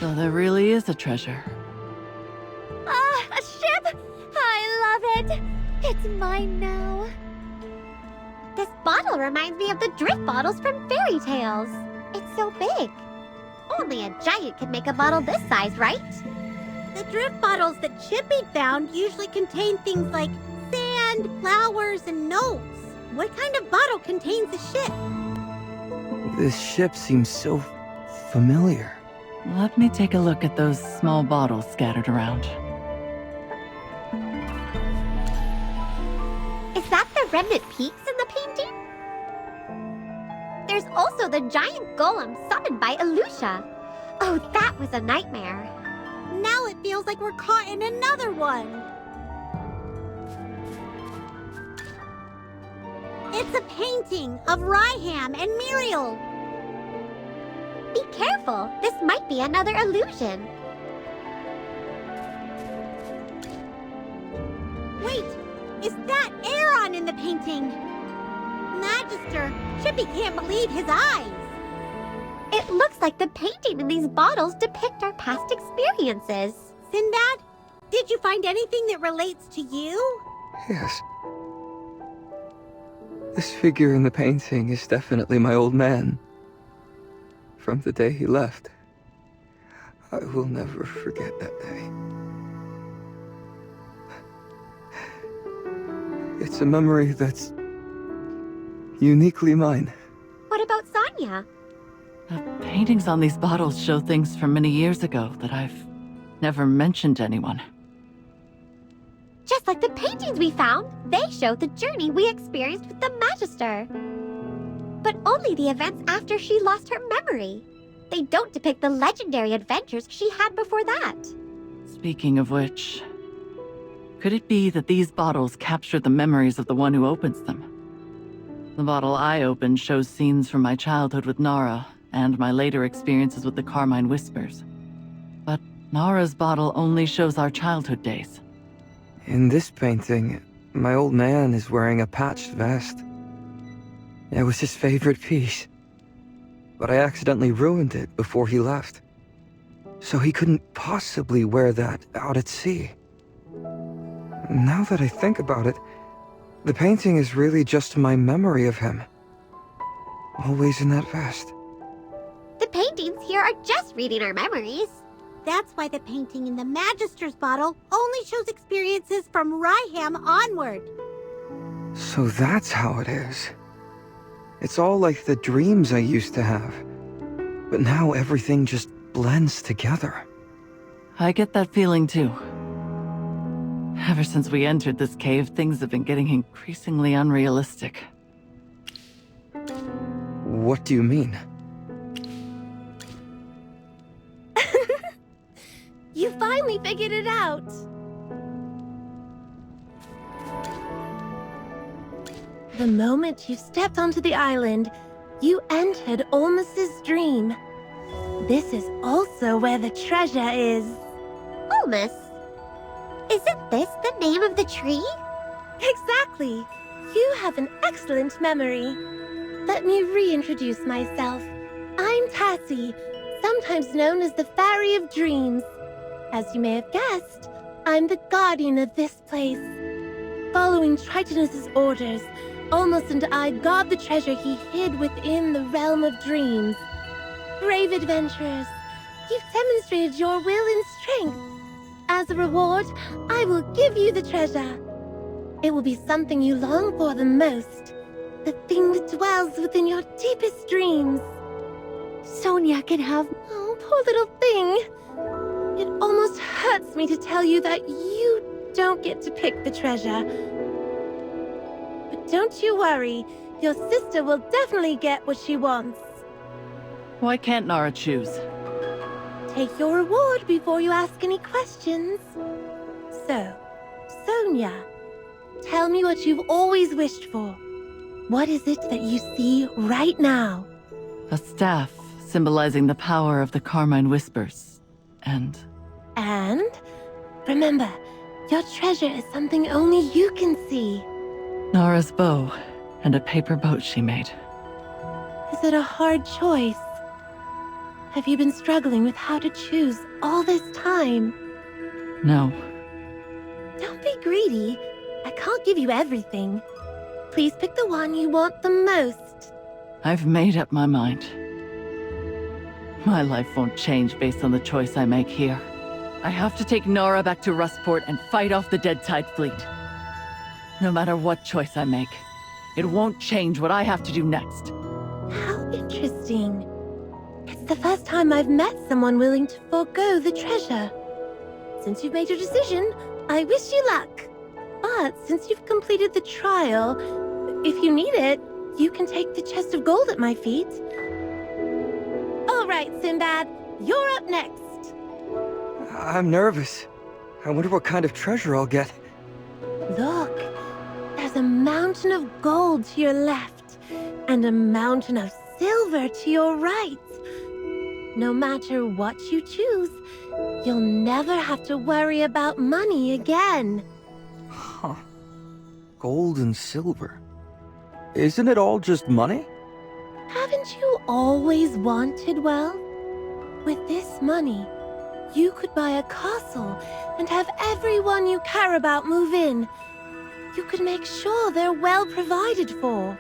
So there really is a treasure. Ah, a ship! I love it! It's mine now. This bottle reminds me of the drift bottles from fairy tales. It's so big. Only a giant can make a bottle this size, right? The drift bottles that Chippy found usually contain things like sand, flowers, and notes. What kind of bottle contains a ship? This ship seems so familiar. Let me take a look at those small bottles scattered around. Is that the remnant peaks in the painting? There's also the giant golem summoned by Elusha. Oh, that was a nightmare. Now it feels like we're caught in another one. It's a painting of Ryham and Muriel. Be careful, this might be another illusion. Wait, is that Aaron in the painting? Magister, Chippy can't believe his eyes. It looks like the painting in these bottles depict our past experiences. Sinbad, did you find anything that relates to you? Yes. This figure in the painting is definitely my old man. From the day he left. I will never forget that day. It's a memory that's uniquely mine. What about Sonia? The paintings on these bottles show things from many years ago that I've never mentioned to anyone. Just like the paintings we found, they show the journey we experienced with the Magister. But only the events after she lost her memory. They don't depict the legendary adventures she had before that. Speaking of which, could it be that these bottles capture the memories of the one who opens them? The bottle I opened shows scenes from my childhood with Nara and my later experiences with the Carmine Whispers. But Nara's bottle only shows our childhood days. In this painting, my old man is wearing a patched vest. It was his favorite piece. But I accidentally ruined it before he left. So he couldn't possibly wear that out at sea. Now that I think about it, the painting is really just my memory of him. Always in that vest. The paintings here are just reading our memories. That's why the painting in the Magister's bottle only shows experiences from Ryham onward. So that's how it is. It's all like the dreams I used to have. But now everything just blends together. I get that feeling too. Ever since we entered this cave, things have been getting increasingly unrealistic. What do you mean? You finally figured it out. The moment you stepped onto the island, you entered Olmus's dream. This is also where the treasure is. Olmus? Isn't this the name of the tree? Exactly. You have an excellent memory. Let me reintroduce myself. I'm Tassie, sometimes known as the Fairy of Dreams. As you may have guessed, I'm the guardian of this place. Following Tritonus's orders, Olmus and I guard the treasure he hid within the realm of dreams. Brave adventurers, you've demonstrated your will and strength. As a reward, I will give you the treasure. It will be something you long for the most. The thing that dwells within your deepest dreams. Sonia can have... Oh, poor little thing. It almost hurts me to tell you that you don't get to pick the treasure. But don't you worry. Your sister will definitely get what she wants. Why can't Nara choose? Take your reward before you ask any questions. So, Sonia, tell me what you've always wished for. What is it that you see right now? A staff symbolizing the power of the Carmine Whispers. And remember, your treasure is something only you can see. Nara's bow and a paper boat she made. Is it a hard choice? Have you been struggling with how to choose all this time? No. Don't be greedy. I can't give you everything. Please pick the one you want the most. I've made up my mind. My life won't change based on the choice I make here. I have to take Nara back to Rustport and fight off the Dead Tide fleet. No matter what choice I make, it won't change what I have to do next. How interesting. It's the first time I've met someone willing to forego the treasure. Since you've made your decision, I wish you luck. But since you've completed the trial, if you need it, you can take the chest of gold at my feet. All right, Sinbad, you're up next. I'm nervous. I wonder what kind of treasure I'll get. Look, there's a mountain of gold to your left, and a mountain of silver to your right. No matter what you choose, you'll never have to worry about money again. Huh. Gold and silver. Isn't it all just money? Haven't you always wanted wealth? With this money, you could buy a castle and have everyone you care about move in. You could make sure they're well provided for.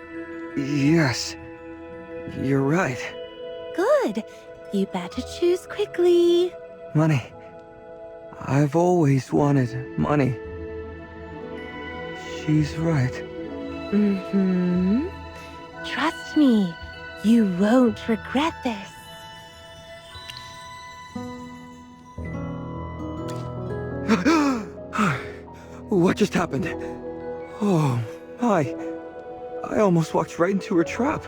Yes. You're right. Good. You better choose quickly. Money. I've always wanted money. She's right. Mm-hmm. Trust me, you won't regret this. What just happened? Oh, my. I almost walked right into her trap.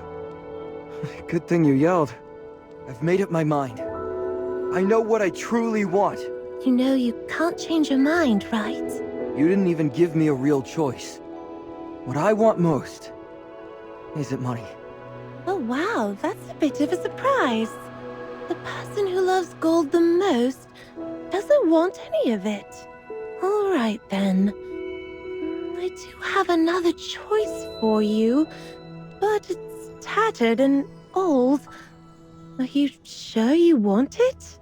Good thing you yelled. I've made up my mind. I know what I truly want. You know you can't change your mind, right? You didn't even give me a real choice. What I want most isn't money. Oh wow, that's a bit of a surprise. The person who loves gold the most doesn't want any of it. All right then. I do have another choice for you, but it's tattered and old. Are you sure you want it?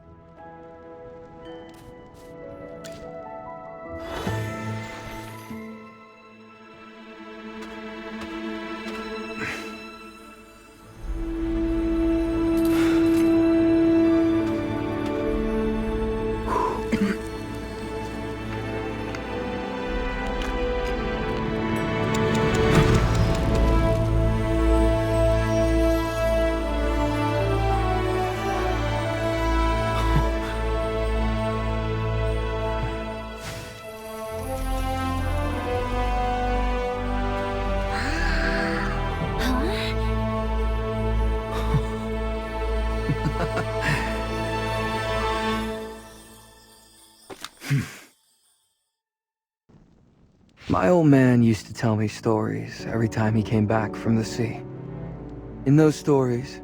My old man used to tell me stories every time he came back from the sea. In those stories,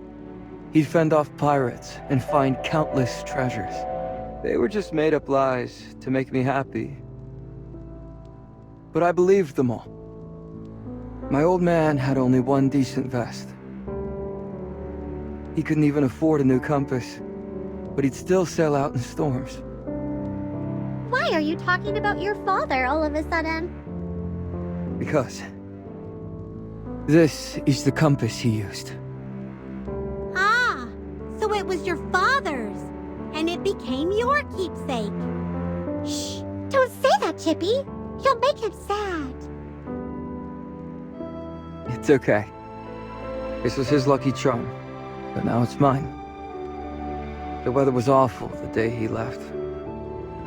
he'd fend off pirates and find countless treasures. They were just made-up lies to make me happy. But I believed them all. My old man had only one decent vest. He couldn't even afford a new compass, but he'd still sail out in storms. Why are you talking about your father all of a sudden? Because this is the compass he used. Ah, so it was your father's, and it became your keepsake. Shh, don't say that, Chippy. You'll make him sad. It's okay. This was his lucky charm, but now it's mine. The weather was awful the day he left.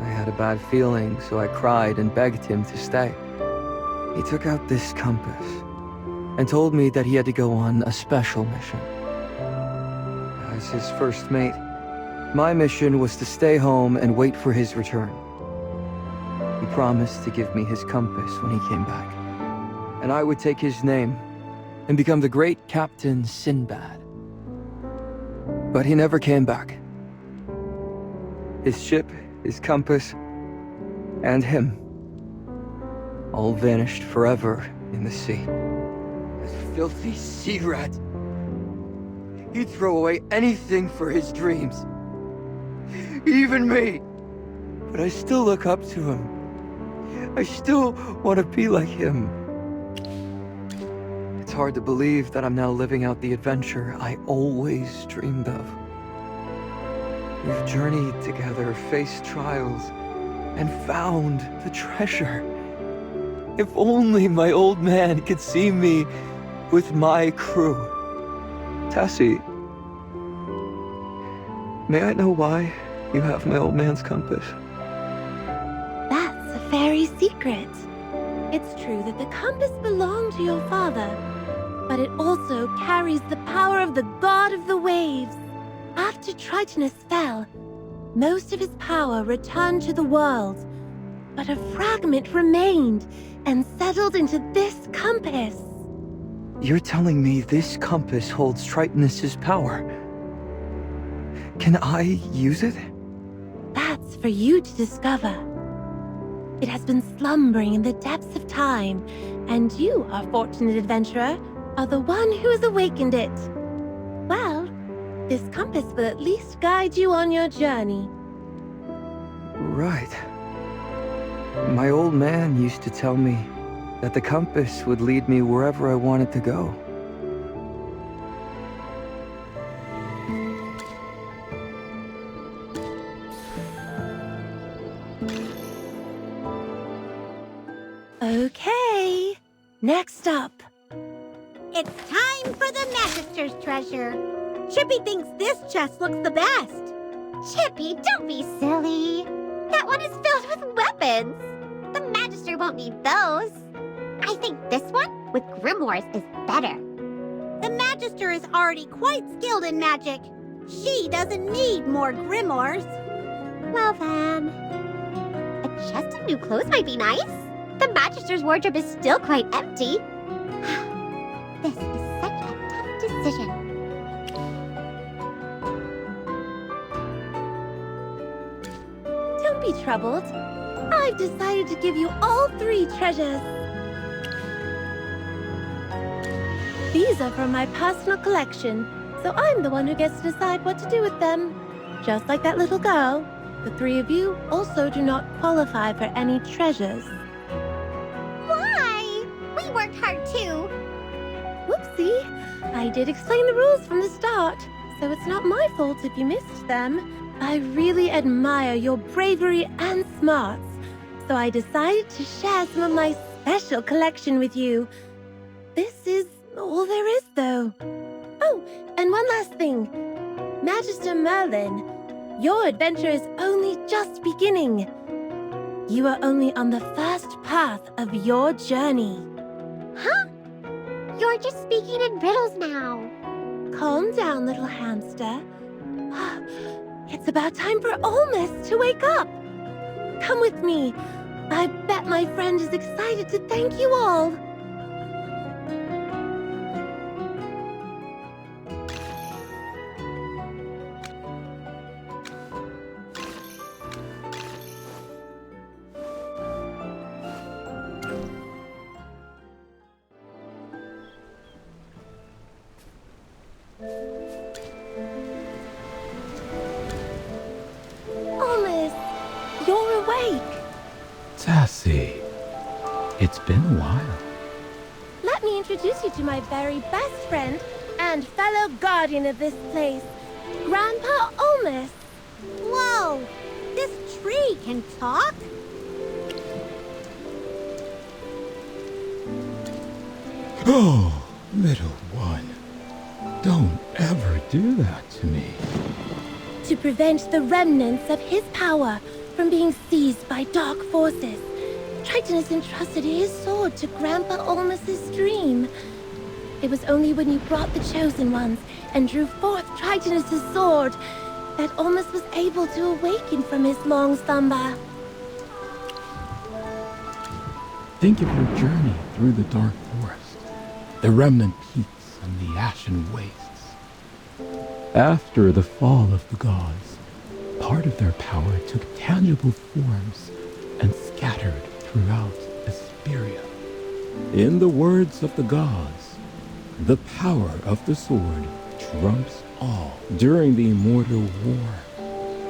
I had a bad feeling, so I cried and begged him to stay. He took out this compass and told me that he had to go on a special mission. As his first mate, my mission was to stay home and wait for his return. He promised to give me his compass when he came back, and I would take his name and become the great Captain Sinbad. But he never came back. His ship, his compass, and him all vanished forever in the sea. That filthy sea rat. he'd throw away anything for his dreams. Even me. But I still look up to him. I still want to be like him. It's hard to believe that I'm now living out the adventure I always dreamed of. We've journeyed together, faced trials, and found the treasure. If only my old man could see me with my crew. Tassie, may I know why you have my old man's compass? That's a fairy secret. It's true that the compass belonged to your father, but it also carries the power of the god of the waves. After Tritonus fell, most of his power returned to the world, but a fragment remained and settled into this compass. You're telling me this compass holds Tritonus's power? Can I use it? That's for you to discover. It has been slumbering in the depths of time, and you, our fortunate adventurer, are the one who has awakened it. Well, this compass will at least guide you on your journey. Right. My old man used to tell me that the compass would lead me wherever I wanted to go. Okay, next up. It's time for the Magister's treasure. Chippy thinks this chest looks the best. Chippy, don't be silly. That one is filled with weapons. The Magister won't need those. I think this one with grimoires is better. The Magister is already quite skilled in magic. She doesn't need more grimoires. Well then, a chest of new clothes might be nice. The Magister's wardrobe is still quite empty. This is such a tough decision. Don't be troubled. I've decided to give you all 3 treasures. These are from my personal collection, so I'm the one who gets to decide what to do with them. Just like that little girl, the 3 of you also do not qualify for any treasures. Why? We worked hard too. Whoopsie! I did explain the rules from the start, so it's not my fault if you missed them. I really admire your bravery and smarts, so I decided to share some of my special collection with you. This is all there is, though. Oh, and one last thing. Magister Merlin, your adventure is only just beginning. You are only on the first path of your journey. Huh? You're just speaking in riddles now. Calm down, little hamster. It's about time for Olmus to wake up. Come with me. I bet my friend is excited to thank you all. Olmus, you're awake. Tassie, it's been a while. Let me introduce you to my very best friend and fellow guardian of this place, Grandpa Olmus. Whoa! This tree can talk? Oh, little one, don't ever do that to me. To prevent the remnants of his power from being seized by dark forces, Tritonus entrusted his sword to Grandpa Olmus's dream. It was only when you brought the Chosen Ones and drew forth Tritonus's sword that Olmus was able to awaken from his long slumber. Think of your journey through the dark forest, the remnant peaks and the ashen wastes. After the fall of the gods, part of their power took tangible forms and scattered throughout Esperia. In the words of the gods, the power of the sword trumps all. During the Immortal War,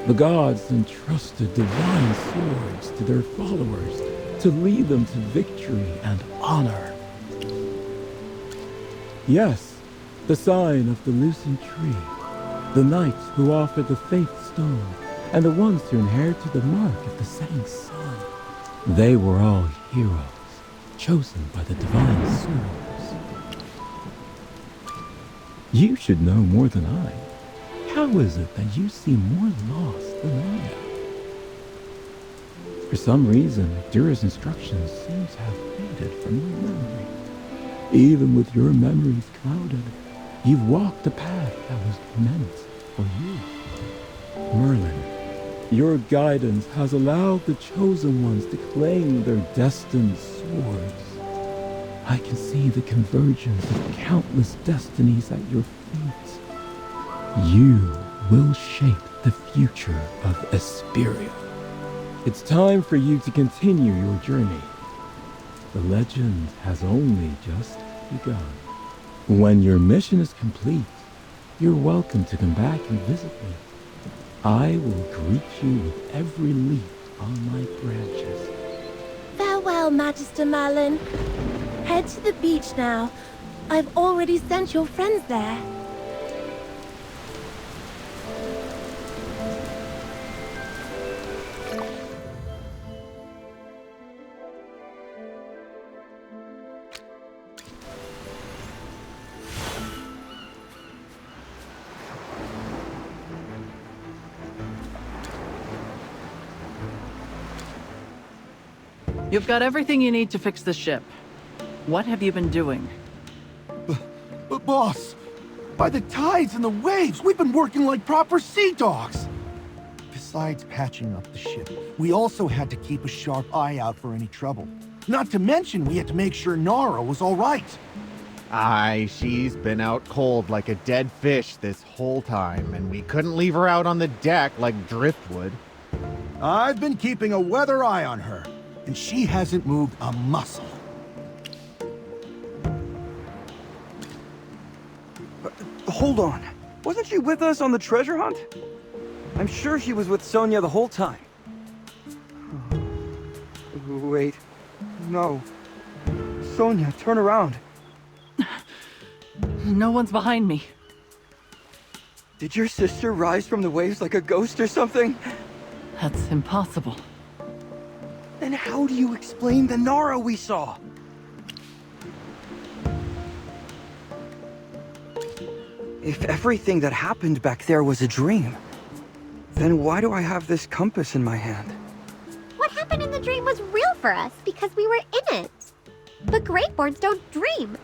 the gods entrusted divine swords to their followers to lead them to victory and honor. Yes, the sign of the loosened tree, the knights who offered the faith stone, and the ones who inherited the mark of the setting sun. They were all heroes, chosen by the divine swords. You should know more than I. How is it that you seem more lost than I am? For some reason, Dura's instructions seem to have faded from your memory. Even with your memories clouded, you've walked a path that was meant for you. Merlin, your guidance has allowed the chosen ones to claim their destined swords. I can see the convergence of countless destinies at your feet. You will shape the future of Esperia. It's time for you to continue your journey. The legend has only just begun. When your mission is complete, you're welcome to come back and visit me. I will greet you with every leaf on my branches. Farewell, Magister Merlin. Head to the beach now. I've already sent your friends there. You've got everything you need to fix the ship. What have you been doing? But boss, by the tides and the waves, we've been working like proper sea dogs. Besides patching up the ship, we also had to keep a sharp eye out for any trouble. Not to mention, we had to make sure Nara was all right. Aye, she's been out cold like a dead fish this whole time, and we couldn't leave her out on the deck like driftwood. I've been keeping a weather eye on her, and she hasn't moved a muscle. Hold on. Wasn't she with us on the treasure hunt? I'm sure she was with Sonia the whole time. Wait. No. Sonia, turn around. No one's behind me. Did your sister rise from the waves like a ghost or something? That's impossible. Then how do you explain the Nara we saw? If everything that happened back there was a dream, then why do I have this compass in my hand? What happened in the dream was real for us because we were in it. But Greatborns don't dream.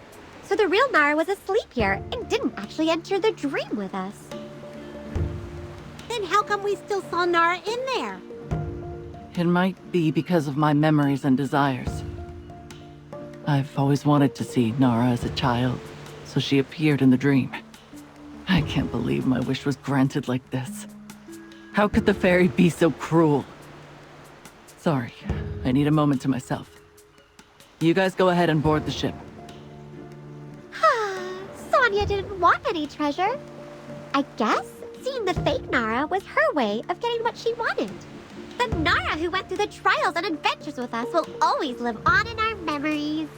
So the real Nara was asleep here and didn't actually enter the dream with us. Then how come we still saw Nara in there? It might be because of my memories and desires. I've always wanted to see Nara as a child, so she appeared in the dream. I can't believe my wish was granted like this. How could the fairy be so cruel? Sorry, I need a moment to myself. You guys go ahead and board the ship. Sonia didn't want any treasure. I guess seeing the fake Nara was her way of getting what she wanted. The Nara who went through the trials and adventures with us will always live on in our memories.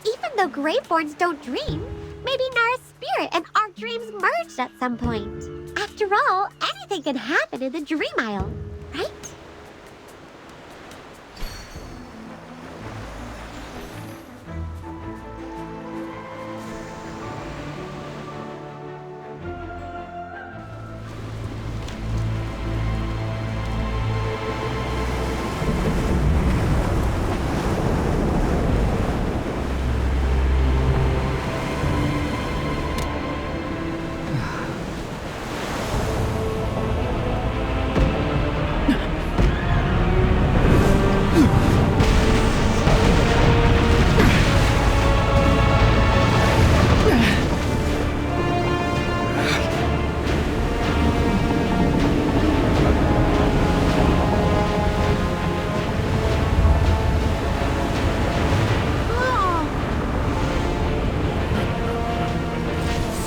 Even though Greatborns don't dream, maybe Nara's spirit and our dreams merged at some point. After all, anything can happen in the Dream Isle, right?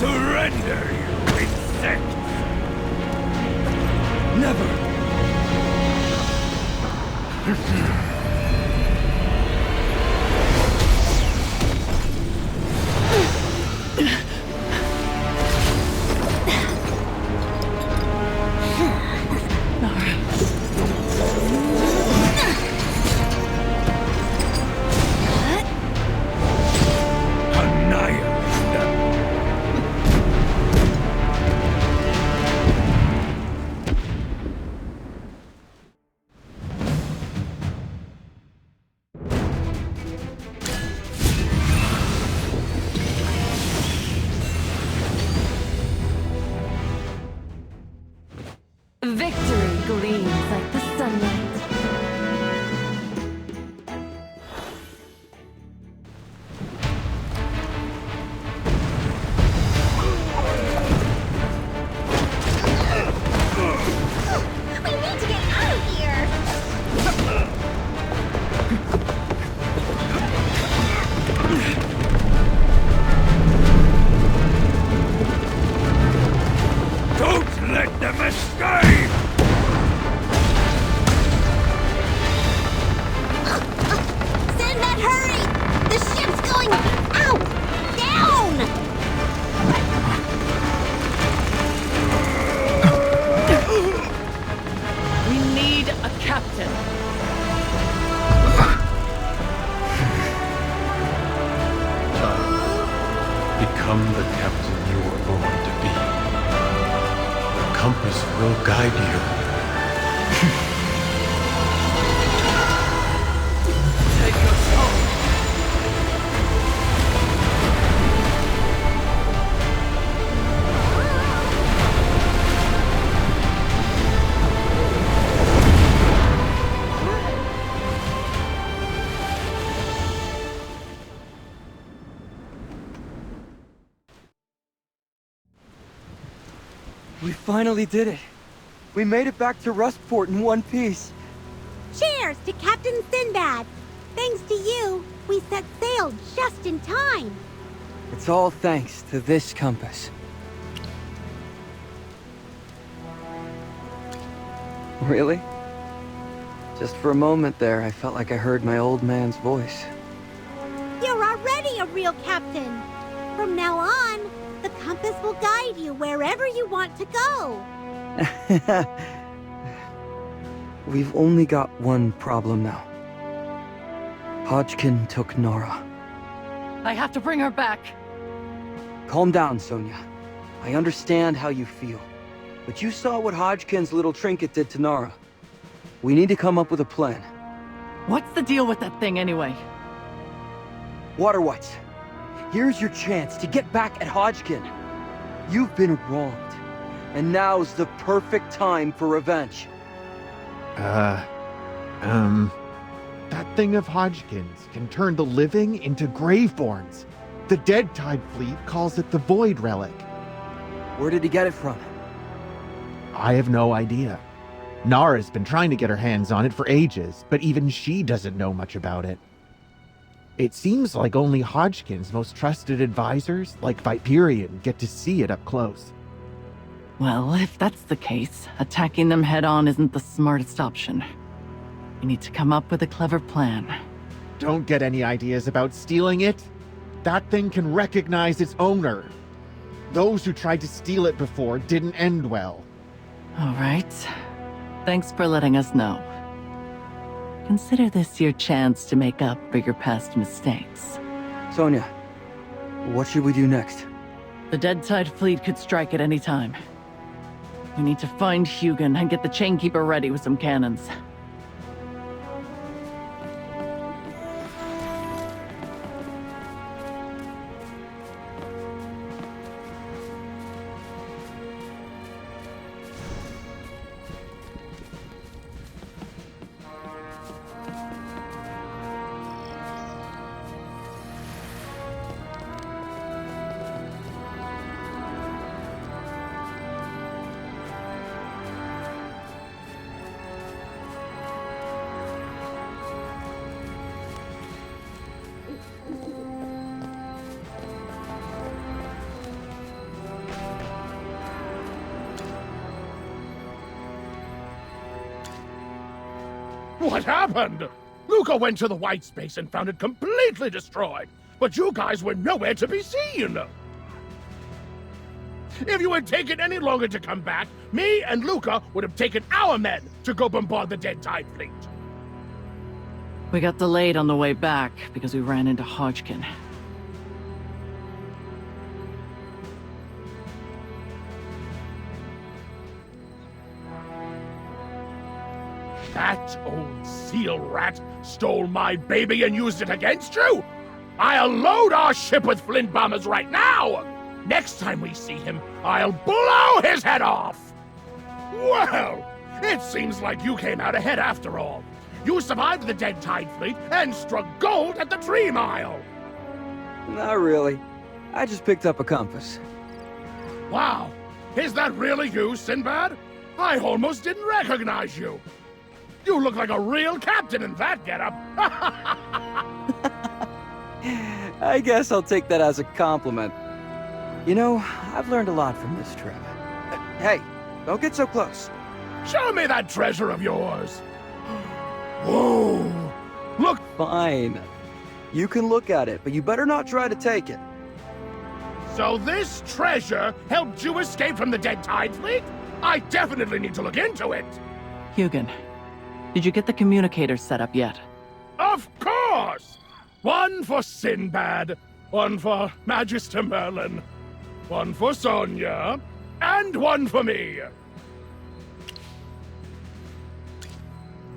Surrender, you insects! Never! Annihilate them! Victory gleams like the sunlight. We need to get out of here! Don't let them escape! Sinbad, hurry! The ship's going... Ow! Down! We need a captain. Become the captain you were born to be. The compass will guide you. Take us home. We finally did it. We made it back to Rustport in one piece. Cheers to Captain Sinbad! Thanks to you, we set sail just in time. It's all thanks to this compass. Really? Just for a moment there, I felt like I heard my old man's voice. You're already a real captain. From now on, the compass will guide you wherever you want to go. We've only got one problem now. Hodgkin took Nora. I have to bring her back. Calm down, Sonia. I understand how you feel. But you saw what Hodgkin's little trinket did to Nara. We need to come up with a plan. What's the deal with that thing anyway? Water Whites, here's your chance to get back at Hodgkin. You've been wronged, and now's the perfect time for revenge. That thing of Hodgkin's can turn the living into Graveborns. The Dead Tide Fleet calls it the Void Relic. Where did he get it from? I have no idea. Nara's been trying to get her hands on it for ages, but even she doesn't know much about it. It seems like only Hodgkin's most trusted advisors, like Viperian, get to see it up close. Well, if that's the case, attacking them head-on isn't the smartest option. We need to come up with a clever plan. Don't get any ideas about stealing it. That thing can recognize its owner. Those who tried to steal it before didn't end well. All right. Thanks for letting us know. Consider this your chance to make up for your past mistakes. Sonia, what should we do next? The Dead Tide Fleet could strike at any time. We need to find Hugin and get the Chainkeeper ready with some cannons. What happened? Luca went to the white space and found it completely destroyed, but you guys were nowhere to be seen. If you had taken any longer to come back, me and Luca would have taken our men to go bombard the Dead Tide fleet. We got delayed on the way back because we ran into Hodgkin. That old seal rat stole my baby and used it against you? I'll load our ship with flint bombers right now! Next time we see him, I'll blow his head off! Well, it seems like you came out ahead after all. You survived the Dead Tide fleet and struck gold at the Tree Mile! Not really. I just picked up a compass. Wow, is that really you, Sinbad? I almost didn't recognize you. You look like a real captain in that getup. I guess I'll take that as a compliment. You know, I've learned a lot from this trip. Hey, don't get so close. Show me that treasure of yours. Whoa! Look! Fine. You can look at it, but you better not try to take it. So this treasure helped you escape from the Dead Tide fleet? I definitely need to look into it. Hugin, did you get the communicator set up yet? Of course! One for Sinbad, one for Magister Merlin, one for Sonia, and one for me.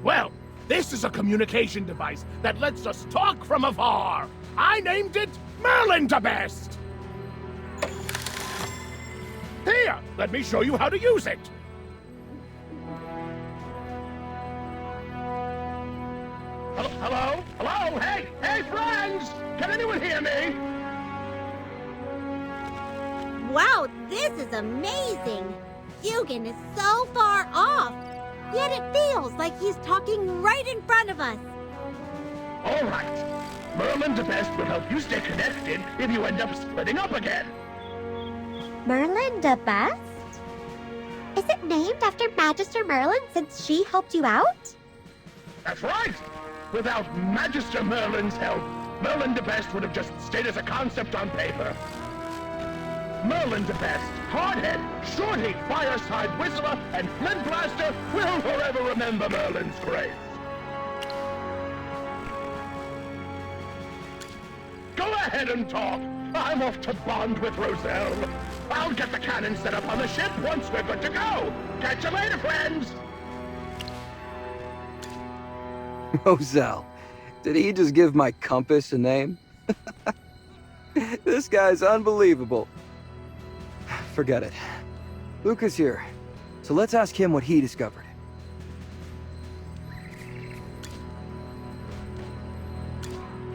Well, this is a communication device that lets us talk from afar. I named it Merlin the Best. Here, let me show you how to use it. Hello? Hello? Hey! Hey, friends! Can anyone hear me? Wow, this is amazing! Hugin is so far off, yet it feels like he's talking right in front of us. All right. Merlin the Best will help you stay connected if you end up splitting up again. Merlin the Best? Is it named after Magister Merlin since she helped you out? That's right! Without Magister Merlin's help, Merlin the Best would have just stayed as a concept on paper. Merlin the Best, Hardhead, Shorty, Fireside Whistler, and Flint Blaster will forever remember Merlin's grace. Go ahead and talk. I'm off to bond with Roselle. I'll get the cannon set up on the ship once we're good to go. Catch you later, friends. Roselle, did he just give my compass a name? This guy's unbelievable. Forget it. Luca's here, so let's ask him what he discovered.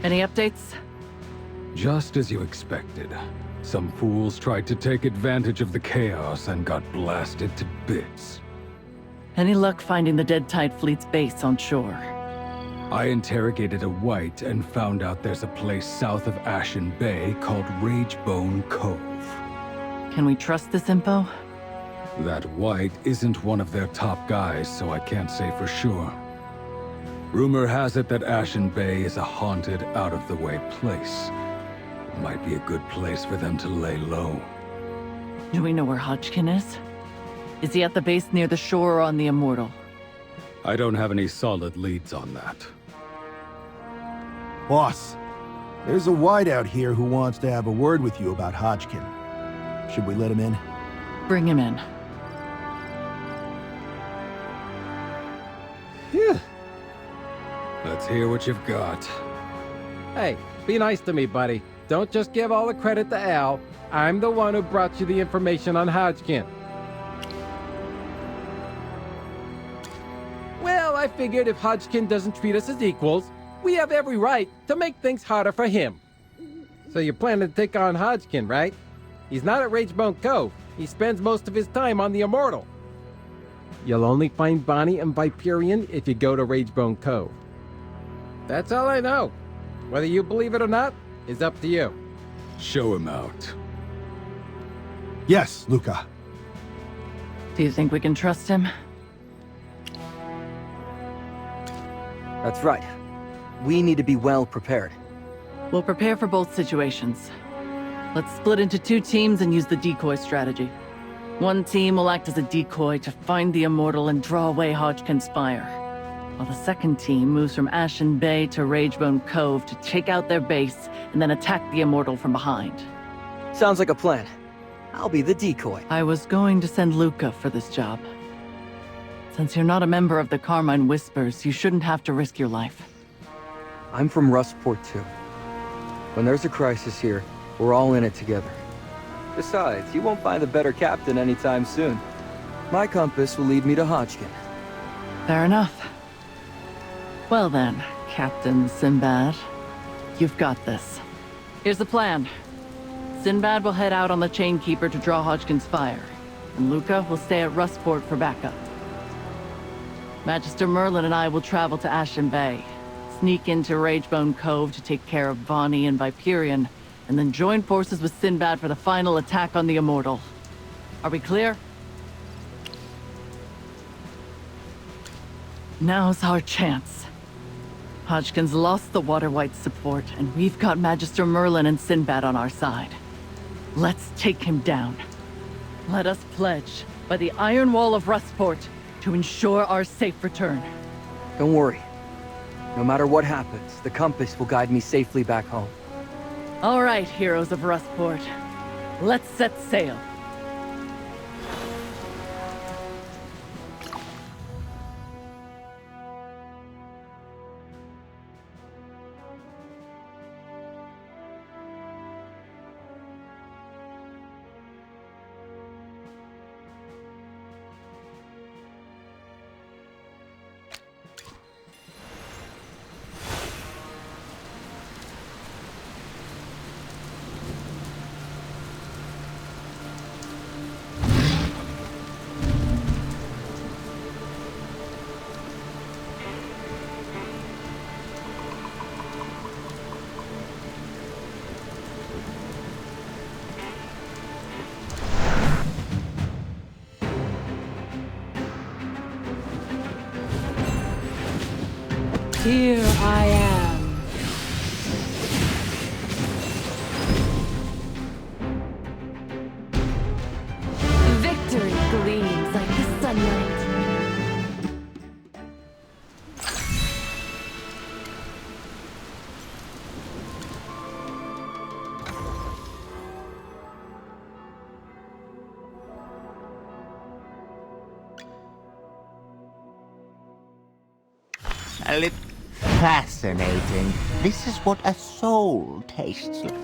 Any updates? Just as you expected. Some fools tried to take advantage of the chaos and got blasted to bits. Any luck finding the Dead Tide fleet's base on shore? I interrogated a white and found out there's a place south of Ashen Bay called Ragebone Cove. Can we trust this info? That white isn't one of their top guys, so I can't say for sure. Rumor has it that Ashen Bay is a haunted, out-of-the-way place. It might be a good place for them to lay low. Do we know where Hodgkin is? Is he at the base near the shore or on the Immortal? I don't have any solid leads on that. Boss, there's a white out here who wants to have a word with you about Hodgkin. Should we let him in? Bring him in. Phew. Let's hear what you've got. Hey, be nice to me, buddy. Don't just give all the credit to Al. I'm the one who brought you the information on Hodgkin. Well, I figured if Hodgkin doesn't treat us as equals, we have every right to make things harder for him. So you're planning to take on Hodgkin, right? He's not at Ragebone Cove. He spends most of his time on the Immortal. You'll only find Bonnie and Viperion if you go to Ragebone Cove. That's all I know. Whether you believe it or not is up to you. Show him out. Yes, Luca. Do you think we can trust him? That's right. We need to be well prepared. We'll prepare for both situations. Let's split into 2 teams and use the decoy strategy. One team will act as a decoy to find the Immortal and draw away Hodgkin's fire, while the second team moves from Ashen Bay to Ragebone Cove to take out their base and then attack the Immortal from behind. Sounds like a plan. I'll be the decoy. I was going to send Luca for this job. Since you're not a member of the Carmine Whispers, you shouldn't have to risk your life. I'm from Rustport too. When there's a crisis here, we're all in it together. Besides, you won't find a better captain anytime soon. My compass will lead me to Hodgkin. Fair enough. Well then, Captain Sinbad, you've got this. Here's the plan. Sinbad will head out on the Chainkeeper to draw Hodgkin's fire, and Luca will stay at Rustport for backup. Magister Merlin and I will travel to Ashen Bay, sneak into Ragebone Cove to take care of Vonnie and Viperion, and then join forces with Sinbad for the final attack on the Immortal. Are we clear? Now's our chance. Hodgkin's lost the Water White's support, and we've got Magister Merlin and Sinbad on our side. Let's take him down. Let us pledge, by the Iron Wall of Rustport, to ensure our safe return. Don't worry. No matter what happens, the compass will guide me safely back home. All right, heroes of Rustport. Let's set sail. Here I am. Victory gleams like the sunlight. Fascinating. This is what a soul tastes like.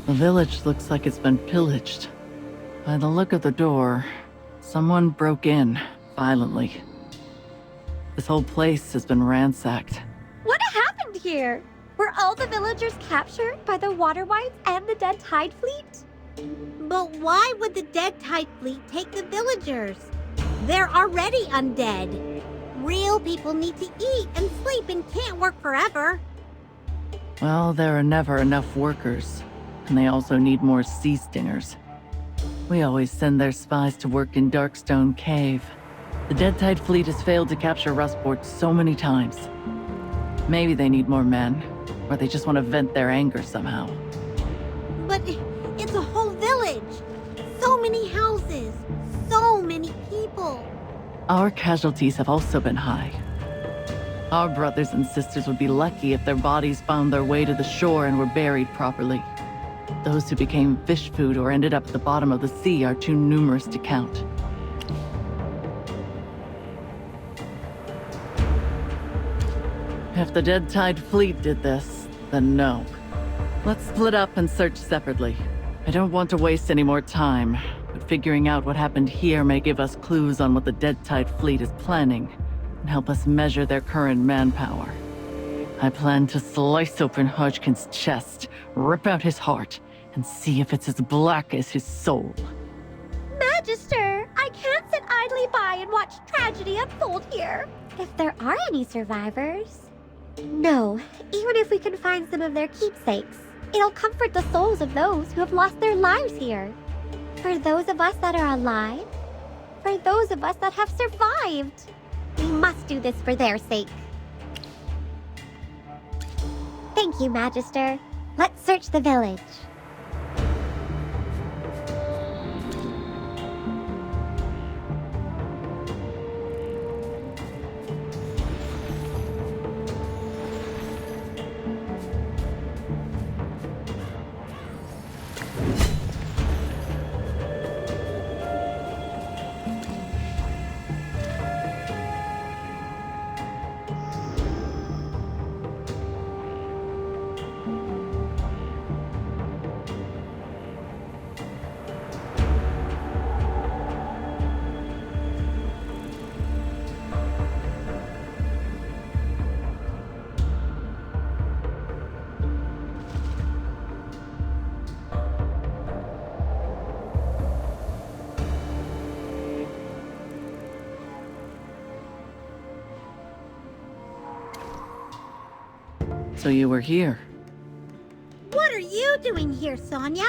The village looks like it's been pillaged. By the look of the door, someone broke in violently. This whole place has been ransacked. What happened here? Were all the villagers captured by the water wights and the dead tide fleet? But why would the dead tide fleet take the villagers? They're already undead. Real people need to eat and sleep and can't work forever. Well, there are never enough workers, and they also need more sea stingers. We always send their spies to work in Darkstone Cave. The Dead Tide fleet has failed to capture Rustport so many times. Maybe they need more men, or they just want to vent their anger somehow. But it's a whole village. So many houses. So many people. Our casualties have also been high. Our brothers and sisters would be lucky if their bodies found their way to the shore and were buried properly. Those who became fish food or ended up at the bottom of the sea are too numerous to count. If the Dead Tide fleet did this, then no. Let's split up and search separately. I don't want to waste any more time, but figuring out what happened here may give us clues on what the Dead Tide fleet is planning and help us measure their current manpower. I plan to slice open Hodgkin's chest, rip out his heart, and see if it's as black as his soul. Magister, I can't sit idly by and watch tragedy unfold here. If there are any survivors. No, even if we can find some of their keepsakes, it'll comfort the souls of those who have lost their lives here. For those of us that are alive, for those of us that have survived. We must do this for their sake. Thank you, Magister. Let's search the village. So you were here. What are you doing here, Sonia?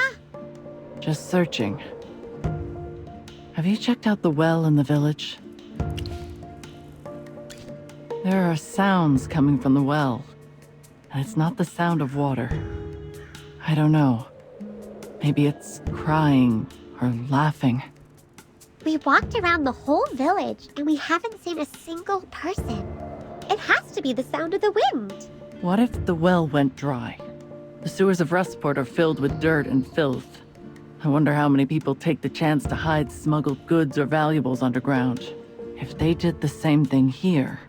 Just searching. Have you checked out the well in the village? There are sounds coming from the well, and it's not the sound of water. I don't know. Maybe it's crying or laughing. We walked around the whole village and we haven't seen a single person. It has to be the sound of the wind. What if the well went dry? The sewers of Rustport are filled with dirt and filth. I wonder how many people take the chance to hide smuggled goods or valuables underground. If they did the same thing here...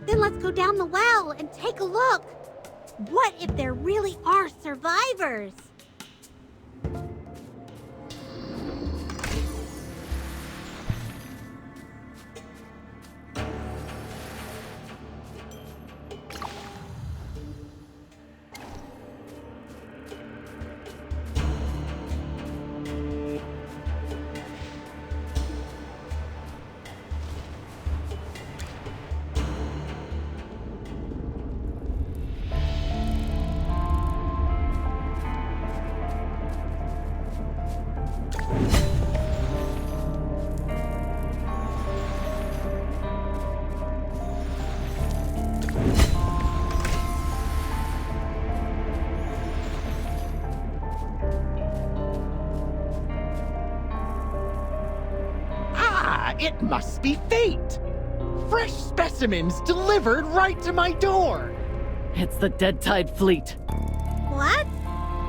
Then let's go down the well and take a look. What if there really are survivors? It must be fate! Fresh specimens delivered right to my door! It's the Dead Tide fleet. What?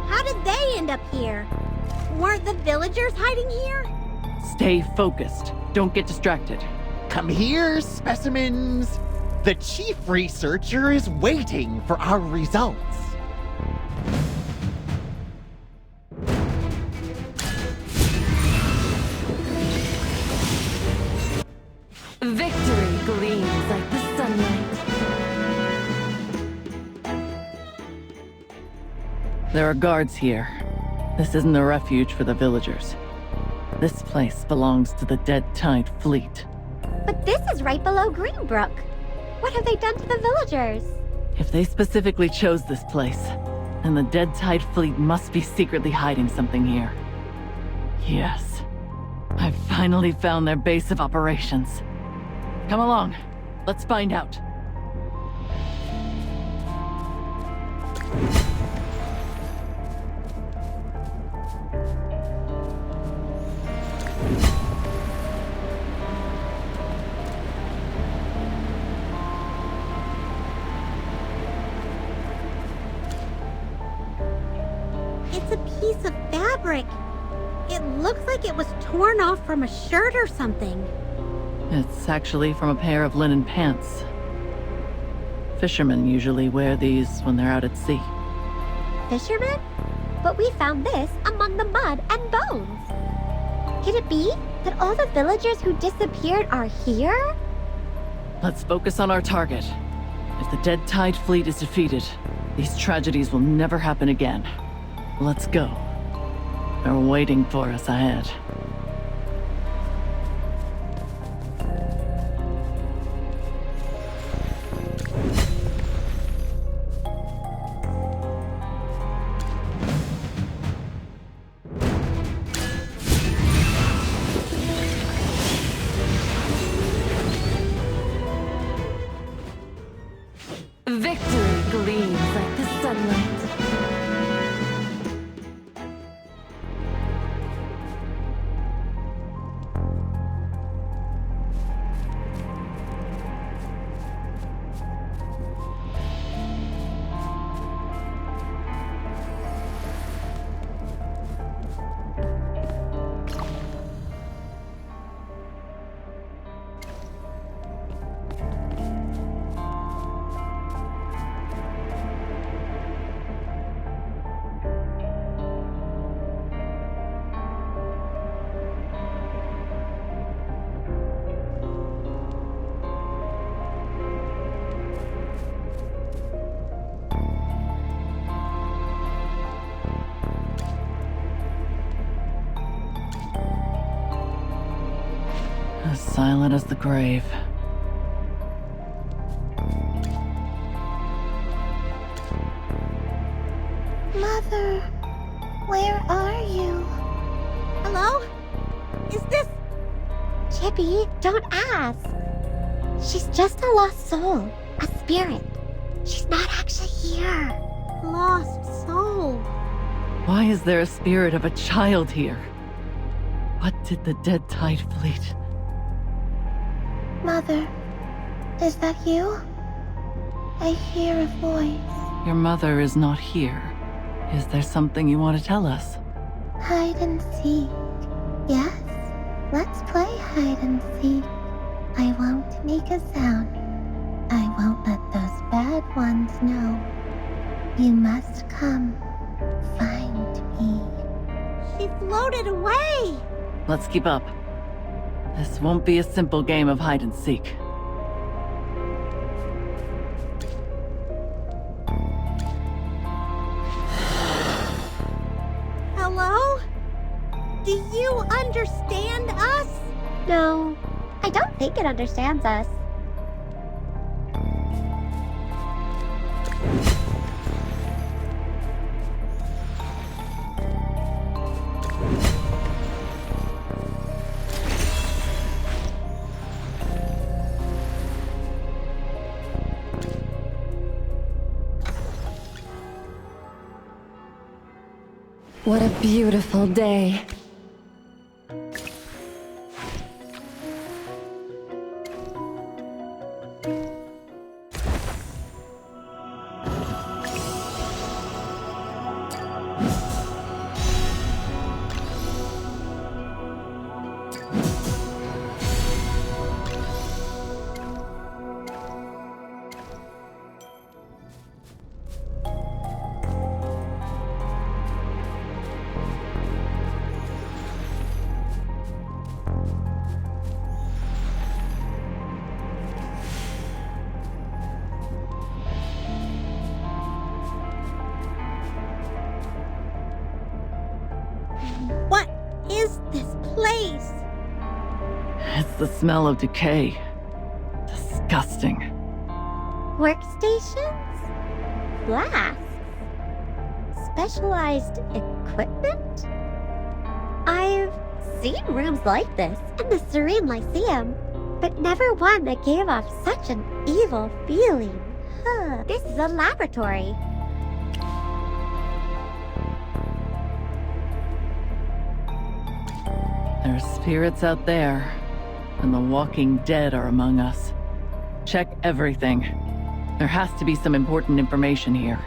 How did they end up here? Weren't the villagers hiding here? Stay focused. Don't get distracted. Come here, specimens! The chief researcher is waiting for our results. Victory gleams like the sunlight. There are guards here. This isn't a refuge for the villagers. This place belongs to the Dead Tide Fleet. But this is right below Greenbrook. What have they done to the villagers? If they specifically chose this place, then the Dead Tide Fleet must be secretly hiding something here. Yes. I've finally found their base of operations. Come along. Let's find out. It's a piece of fabric. It looks like it was torn off from a shirt or something. It's actually from a pair of linen pants. Fishermen usually wear these when they're out at sea. Fishermen? But we found this among the mud and bones. Could it be that all the villagers who disappeared are here? Let's focus on our target. If the Dead Tide Fleet is defeated, these tragedies will never happen again. Let's go. They're waiting for us ahead. Victory gleams like the sunlight. As silent as the grave. Mother, where are you? Hello? Is this... Chippy, don't ask. She's just a lost soul, a spirit. She's not actually here. Lost soul? Why is there a spirit of a child here? What did the Dead Tide Fleet? Mother, is that you? I hear a voice. Your mother is not here. Is there something you want to tell us? Hide and seek. Yes, let's play hide and seek. I won't make a sound. I won't let those bad ones know. You must come. Find me. She floated away! Let's keep up. This won't be a simple game of hide and seek. Hello? Do you understand us? No, I don't think it understands us. What a beautiful day. the smell of decay. Disgusting. Workstations? Flasks? Specialized equipment? I've seen rooms like this in the Serene Lyceum, but never one that gave off such an evil feeling. This is a laboratory. There are spirits out there, and the walking dead are among us. Check everything. There has to be some important information here.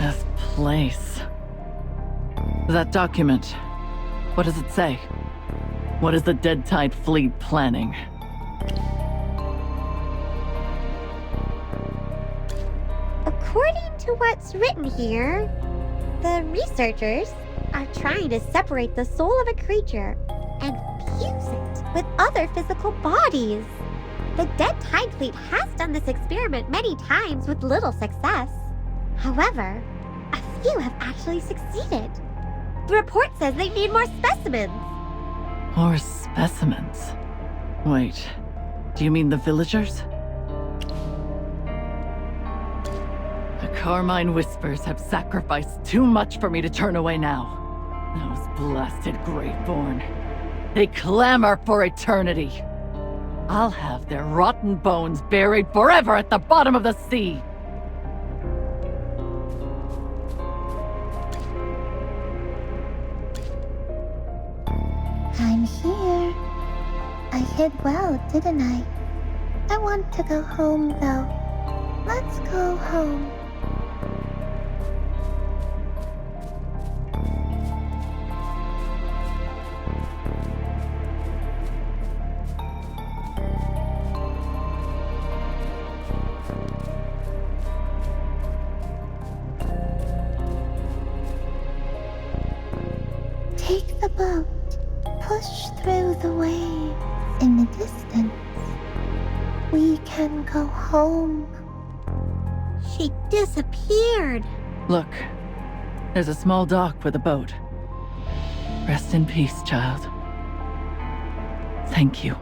This place. That document. What does it say? What is the Dead Tide Fleet planning? According to what's written here, the researchers are trying to separate the soul of a creature and fuse it with other physical bodies. The Dead Tide Fleet has done this experiment many times with little success. However, a few have actually succeeded. The report says they need more specimens. More specimens? Wait, do you mean the villagers? The Carmine Whispers have sacrificed too much for me to turn away now. Those blasted Greatborn. They clamor for eternity. I'll have their rotten bones buried forever at the bottom of the sea. I'm here. I hid well, didn't I? I want to go home, though. Let's go home. Take the boat. Push through the waves in the distance. We can go home. She disappeared. Look, there's a small dock with a boat. Rest in peace, child. Thank you.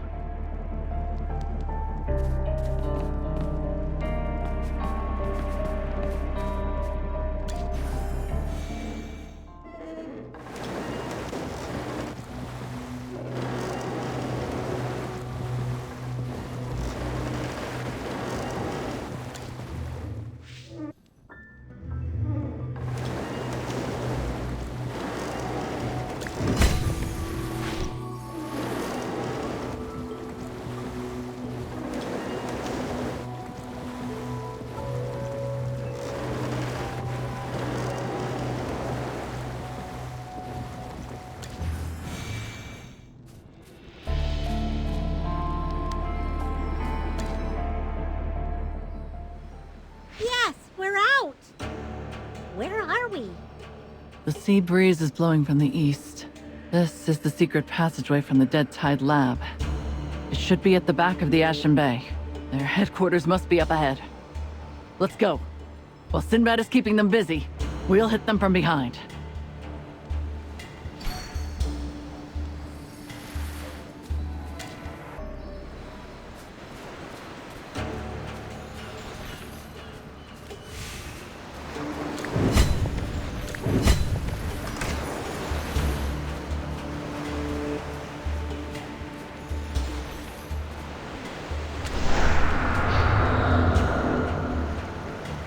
Yes, we're out. Where are we? The sea breeze is blowing from the east. This is the secret passageway from the Dead Tide lab. It should be at the back of the Ashen Bay. Their headquarters must be up ahead. Let's go. While Sinbad is keeping them busy, we'll hit them from behind.